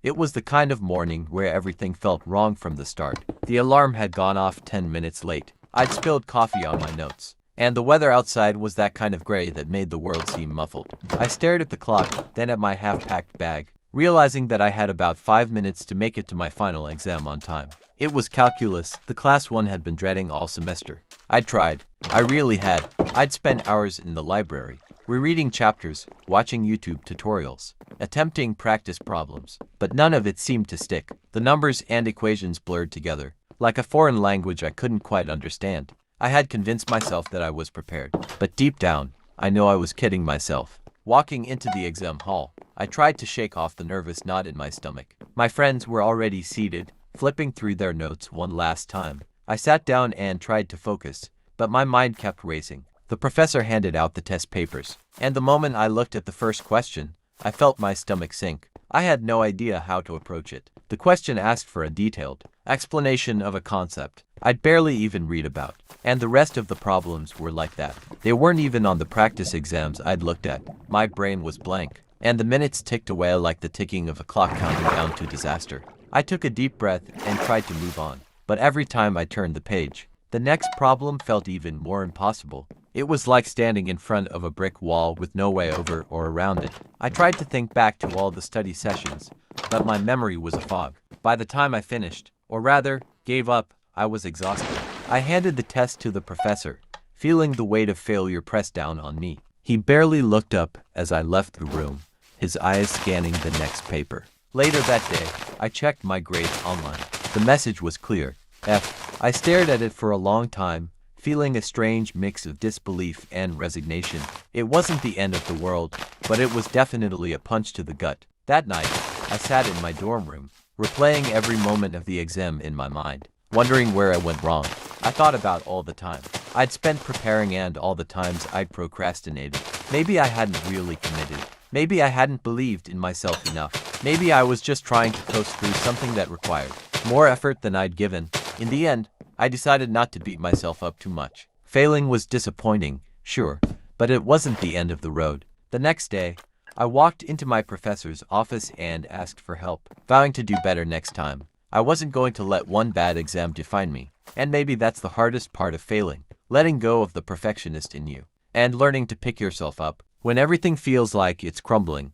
It was the kind of morning where everything felt wrong from the start. The alarm had gone off 10 minutes late. I'd spilled coffee on my notes. And the weather outside was that kind of gray that made the world seem muffled. I stared at the clock, then at my half-packed bag, realizing that I had about 5 minutes to make it to my final exam on time. It was calculus, the class one had been dreading all semester. I'd tried. I really had. I'd spent hours in the library, rereading chapters, watching YouTube tutorials, attempting practice problems, but none of it seemed to stick. The numbers and equations blurred together, like a foreign language I couldn't quite understand. I had convinced myself that I was prepared, but deep down, I know I was kidding myself. Walking into the exam hall, I tried to shake off the nervous knot in my stomach. My friends were already seated, flipping through their notes one last time. I sat down and tried to focus, but my mind kept racing. The professor handed out the test papers, and the moment I looked at the first question, I felt my stomach sink. I had no idea how to approach it. The question asked for a detailed explanation of a concept I'd barely even read about, and the rest of the problems were like that. They weren't even on the practice exams I'd looked at. My brain was blank, and the minutes ticked away like the ticking of a clock counting down to disaster. I took a deep breath and tried to move on, but every time I turned the page, the next problem felt even more impossible. It was like standing in front of a brick wall with no way over or around it. I tried to think back to all the study sessions, but my memory was a fog. By the time I finished, or rather, gave up, I was exhausted. I handed the test to the professor, feeling the weight of failure press down on me. He barely looked up as I left the room, his eyes scanning the next paper. Later that day, I checked my grades online. The message was clear: F. I stared at it for a long time, feeling a strange mix of disbelief and resignation. It wasn't the end of the world, but it was definitely a punch to the gut. That night, I sat in my dorm room, replaying every moment of the exam in my mind, wondering where I went wrong. I thought about all the time I'd spent preparing and all the times I'd procrastinated. Maybe I hadn't really committed. Maybe I hadn't believed in myself enough. Maybe I was just trying to coast through something that required more effort than I'd given. In the end, I decided not to beat myself up too much. Failing was disappointing, sure, but it wasn't the end of the road. The next day, I walked into my professor's office and asked for help, vowing to do better next time. I wasn't going to let one bad exam define me. And maybe that's the hardest part of failing, letting go of the perfectionist in you, and learning to pick yourself up when everything feels like it's crumbling.